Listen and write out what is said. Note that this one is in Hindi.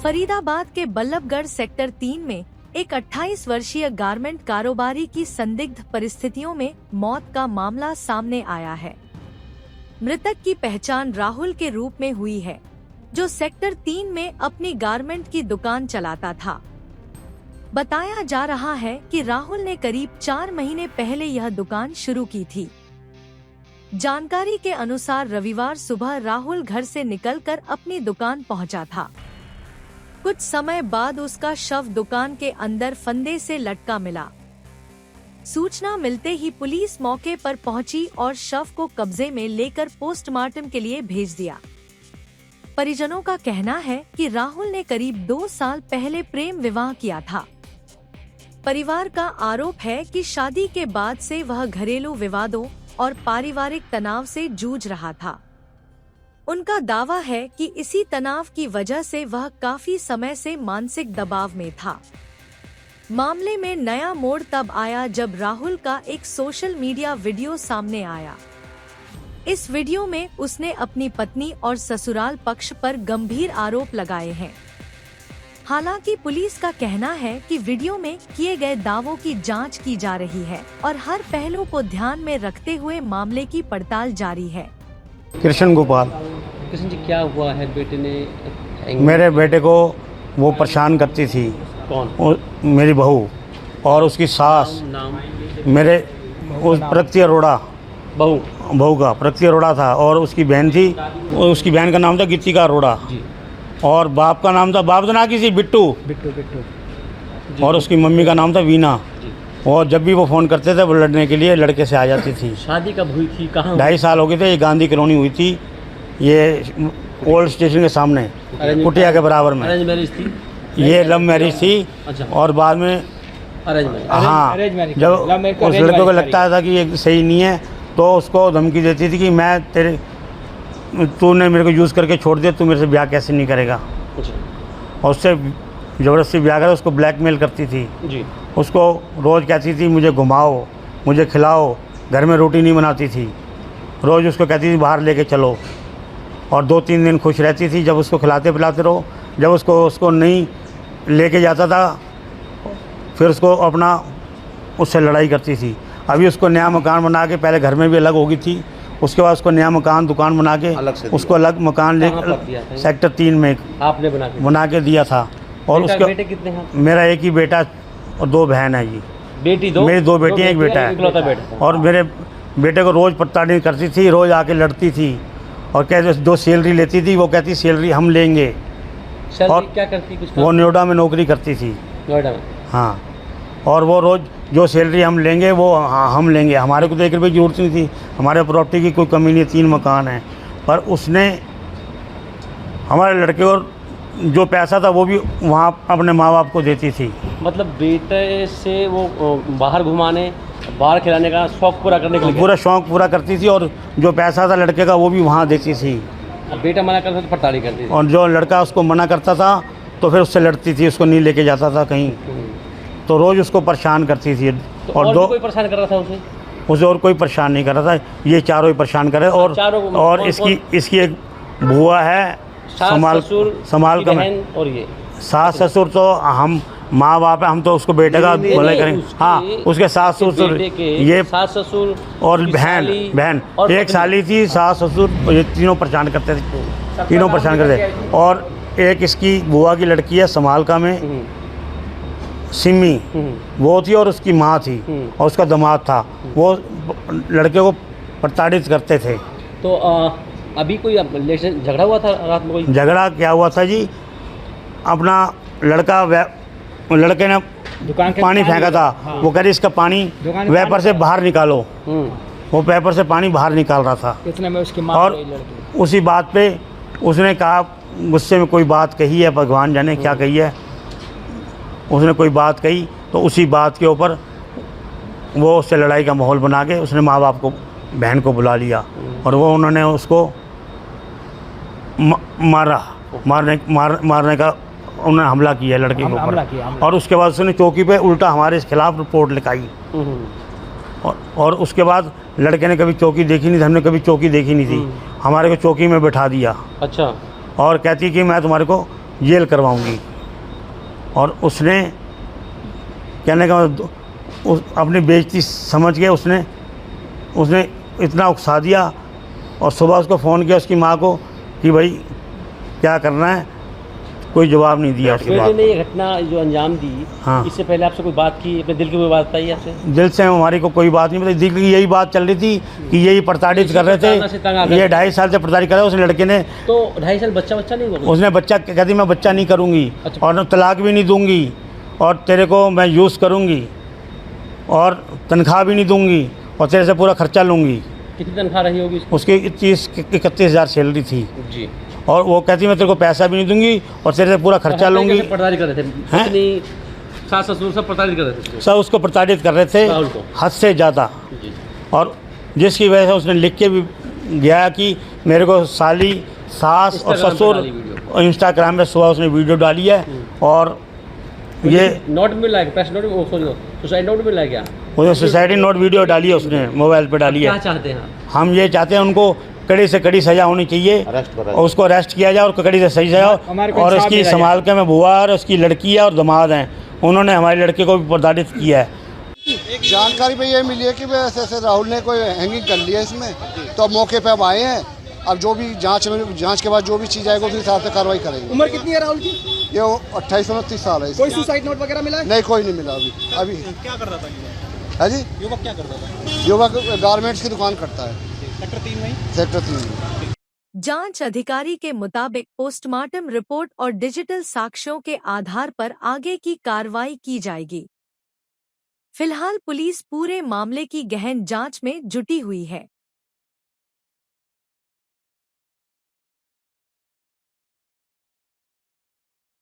फरीदाबाद के बल्लभगढ़ सेक्टर 3 में एक 28 वर्षीय गारमेंट कारोबारी की संदिग्ध परिस्थितियों में मौत का मामला सामने आया है। मृतक की पहचान राहुल के रूप में हुई है, जो सेक्टर 3 में अपनी गारमेंट की दुकान चलाता था। बताया जा रहा है कि राहुल ने करीब 4 महीने पहले यह दुकान शुरू की थी। जानकारी के अनुसार रविवार सुबह राहुल घर से निकलकर अपनी दुकान पहुंचा था। कुछ समय बाद उसका शव दुकान के अंदर फंदे से लटका मिला। सूचना मिलते ही पुलिस मौके पर पहुंची और शव को कब्जे में लेकर पोस्टमार्टम के लिए भेज दिया। परिजनों का कहना है कि राहुल ने करीब 2 साल पहले प्रेम विवाह किया था। परिवार का आरोप है कि शादी के बाद से वह घरेलू विवादों और पारिवारिक तनाव से जूझ रहा था। उनका दावा है कि इसी तनाव की वजह से वह काफी समय से मानसिक दबाव में था। मामले में नया मोड़ तब आया जब राहुल का एक सोशल मीडिया वीडियो सामने आया। इस वीडियो में उसने अपनी पत्नी और ससुराल पक्ष पर गंभीर आरोप लगाए हैं। हालांकि पुलिस का कहना है कि वीडियो में किए गए दावों की जांच की जा रही है और हर पहलू को ध्यान में रखते हुए मामले की पड़ताल जारी है। कृष्ण गोपाल। कृष्ण जी, क्या हुआ है? बेटे ने मेरे बेटे को वो परेशान करती थी। कौन? मेरी बहू और उसकी सास। नाम? मेरे उस प्रगति अरोड़ा। बहू का प्रगति अरोड़ा था और उसकी बहन थी। उसकी बहन का नाम था गीतिका अरोड़ा जी। और बाप का नाम था, बाप का नाम किसी बिट्टू। और उसकी मम्मी का नाम था वीना। और जब भी वो फ़ोन करते थे वो लड़ने के लिए लड़के से आ जाती थी। शादी कब हुई थी? कहाँ? 2.5 साल हो गए थे। ये गांधी कॉलोनी हुई थी, ये ओल्ड स्टेशन के सामने कुटिया के बराबर में। अरेंज मैरिज थी? ये लव मैरिज थी। अच्छा। और बाद में अरेंज मैरिज? हाँ, जब उस लड़के को लगता था कि ये सही नहीं है तो उसको धमकी देती थी कि मैं तूने मेरे को यूज़ करके छोड़ दिया, तू मेरे से ब्याह कैसे नहीं करेगा। और उससे ज़बरदस्ती ब्याह कर उसको ब्लैकमेल करती थी जी। उसको रोज़ कहती थी मुझे घुमाओ, मुझे खिलाओ। घर में रोटी नहीं बनाती थी, रोज़ उसको कहती थी बाहर लेके चलो। और 2-3 दिन खुश रहती थी जब उसको खिलाते पिलाते रहो। जब उसको नहीं लेके जाता था फिर उसको अपना उससे लड़ाई करती थी। अभी उसको नया मकान बना के, पहले घर में भी अलग हो गई थी, उसके बाद उसको नया मकान दुकान बना के उसको अलग मकान ले सेक्टर 3 में आपने बना के दिया था। और उसके बेटे कितने हैं? मेरा एक ही बेटा और 2 बहन है जी। बेटी 2? मेरी 2 बेटियाँ, एक बेटा है। और मेरे बेटे को रोज़ प्रताड़ित करती थी, रोज़ आके लड़ती थी और कहते जो सैलरी लेती थी वो कहती सैलरी हम लेंगे। और क्या करती? कुछ वो नोएडा में नौकरी करती थी। नोएडा में? हाँ। और वो रोज़ जो सैलरी हम लेंगे वो हम लेंगे। हमारे को तो 1 रुपये की जरूरत नहीं थी, हमारे प्रॉपर्टी की कोई कमी नहीं, 3 मकान हैं। पर उसने हमारे लड़के को जो पैसा था वो भी वहाँ अपने माँ बाप को देती थी। मतलब बेटे से वो बाहर घुमाने, बाहर खिलाने का शौक पूरा करने के लिए? पूरा शौक पूरा करती थी और जो पैसा था लड़के का वो भी वहाँ देती थी। बेटा मना करता तो पड़ताड़ी करती थी? और जो लड़का उसको मना करता था तो फिर उससे लड़ती थी, उसको नहीं लेके जाता था कहीं। तो रोज़ उसको परेशान करती थी। तो और कोई परेशान कर रहा था उसे और कोई परेशान नहीं कर रहा था, ये चारों ही परेशान करे। और इसकी एक बुआ है, समाल का और ये सास ससुर तो हम माँ बाप है, हम तो उसको बेटे का भले करेंगे। हाँ, उसके सास ससुर, ये सास ससुर और बहन एक साली थी, सास ससुर, ये तीनों परेशान करते थे, तीनों परेशान करते। और एक इसकी बुआ की लड़की है समालका में, सिमी, वो थी और उसकी माँ थी और उसका दामाद था। वो लड़के को प्रताड़ित करते थे। तो अभी कोई झगड़ा हुआ था रात में? कोई झगड़ा क्या हुआ था जी, अपना लड़के ने पानी फेंका था। हाँ। वो कह रही इसका पानी वेपर से बाहर निकालो। वो वेपर से पानी बाहर निकाल रहा था। इतने में उसकी माँ और उसी बात पे उसने कहा, गुस्से में कोई बात कही है, भगवान जाने क्या कही है, उसने कोई बात कही तो उसी बात के ऊपर वो उससे लड़ाई का माहौल बना के उसने माँ बाप को, बहन को बुला लिया और वो उन्होंने उसको मारने का उन्होंने हमला किया लड़के के ऊपर। और उसके बाद उसने चौकी पे उल्टा हमारे खिलाफ रिपोर्ट लिखाई। और उसके बाद लड़के ने कभी चौकी देखी नहीं थी, हमने कभी चौकी देखी नहीं थी, हमारे को चौकी में बैठा दिया। अच्छा। और कहती कि मैं तुम्हारे को जेल करवाऊंगी। और उसने कहने का अपनी बेइज्जती समझ के उसने इतना उकसा दिया। और सुबह उसको फ़ोन किया उसकी माँ को कि भाई क्या करना है, कोई जवाब नहीं दिया उसके बाद। ने ये घटना जो अंजाम दी, हाँ। इससे पहले आपसे कोई बात की, अपने दिल की कोई बात बताई आपसे? दिल से हमारी को कोई बात नहीं बताई, दिल की यही बात चल रही थी कि यही प्रताड़ित कर रहे थे। ये 2.5 साल से प्रताड़ित कर रहे उस लड़के ने। तो 2.5 साल बच्चा नहीं हुआ? उसने बच्चा कहती मैं बच्चा नहीं करूँगी। अच्छा। और तलाक भी नहीं दूँगी, और तेरे को मैं यूज़ करूँगी, और तनख्वाह भी नहीं दूँगी, और तेरे से पूरा खर्चा लूँगी। कितनी तनख्वाह रही होगी उसकी 31 हज़ार सैलरी थी जी। और वो कहती मैं तेरे को पैसा भी नहीं दूंगी और तेरे से पूरा खर्चा लूँगी। प्रताड़ित कर रहे थे अपनी सास ससुर सब प्रताड़ित कर रहे थे? सब उसको प्रताड़ित कर रहे थे राहुल को, हद से ज़्यादा। और जिसकी वजह से उसने लिख के भी गया कि मेरे को साली, सास और ससुर, और इंस्टाग्राम में सुबह उसने वीडियो डाली है। और ये नोट मिला है, प्रेस नोट, सुसाइड नोट मिला है क्या? उसने सुसाइडी नोट वीडियो डाली है, उसने मोबाइल पे डाली है। क्या चाहते हैं हम ये चाहते हैं उनको कड़ी से कड़ी सज़ा होनी चाहिए, और उसको अरेस्ट किया जाए और कड़ी से सही सज़ा हो। और इसकी संभाल के मैं बुआ और उसकी लड़की है और दामाद हैं, उन्होंने हमारे लड़के को भी प्रताड़ित किया है। जानकारी में ये मिली है कि ऐसे ऐसे राहुल ने कोई हैंगिंग कर लिया इसमें, तो अब मौके पे अब आए हैं। अब जो भी जांच के बाद जो भी चीज़ आएगी उस हिसाब से कार्रवाई करेंगे। उम्र कितनी है राहुल की? ये 28-29 साल है। कोई सुसाइड नोट वगैरह मिला है? नहीं, कोई नहीं मिला अभी। क्या कर रहा था है जी? युवक क्या करता था? युवक गारमेंट्स की दुकान करता है सेक्टर 3 में। सेक्टर 3 में। जांच अधिकारी के मुताबिक पोस्टमार्टम रिपोर्ट और डिजिटल साक्ष्यों के आधार पर आगे की कार्रवाई की जाएगी। फिलहाल पुलिस पूरे मामले की गहन जांच में जुटी हुई है।